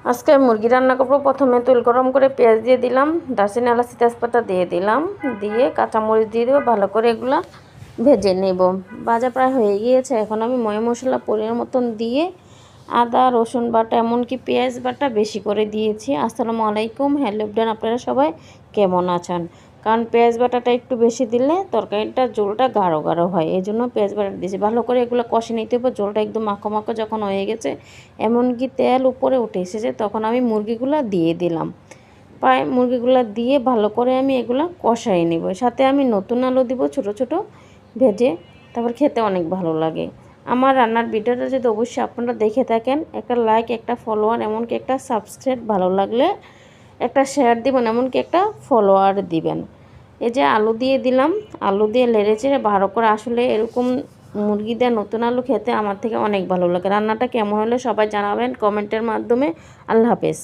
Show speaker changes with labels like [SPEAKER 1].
[SPEAKER 1] আজকে মুরগি রান্না করবো। প্রথমে তেল গরম করে পেঁয়াজ দিয়ে দিলাম, দারচিনি এলাচ তেজপাতা দিয়ে দিলাম, দিয়ে কাঁচামরিচ দিয়ে দেবো, ভালো করে এগুলো ভেজে নেব। ভাজা প্রায় হয়ে গিয়েছে। এখন আমি ময় মশলা পরিমাণ মতন দিয়ে আদা রসুন বাটা এমনকি পেঁয়াজ বাটা বেশি করে দিয়েছি। আসসালামু আলাইকুম, হ্যালো ফ্রেন্ড, আপনারা সবাই কেমন আছেন? কারণ পেঁয়াজ বাটাটা একটু বেশি দিলে তরকারিটা ঝোলটা গাঢ় গাঢ় হয়, এই জন্য পেঁয়াজ বাটা দিয়েছি। ভালো করে এগুলো কষে নিতে হবে। ঝোলটা একদম মাখো মাখো যখন হয়ে গেছে, এমনকি তেল উপরে উঠে এসেছে, তখন আমি মুরগিগুলো দিয়ে দিলাম। প্রায় মুরগিগুলো দিয়ে ভালো করে আমি এগুলো কষাই নেব। সাথে আমি নতুন আলু দিব ছোট ছোট ভেজে, তারপর খেতে অনেক ভালো লাগে। আমার রান্নার ভিডিওটা যদি অবশ্যই আপনারা দেখে থাকেন, একটা লাইক, একটা ফলোয়ার, এমনকি একটা সাবস্ক্রাইব, ভালো লাগলে একটা শেয়ার দিবেন, এমনকি একটা ফলোয়ার দিবেন। এই যে আলু দিয়ে দিলাম, আলু দিয়ে নেড়ে চেড়ে ভালো করে, আসলে এরকম মুরগি দিয়ে নতুন আলু খেতে আমার থেকে অনেক ভালো লাগে। রান্নাটা কেমন হলে সবাই জানাবেন কমেন্টের মাধ্যমে। আল্লাহ হাফেজ।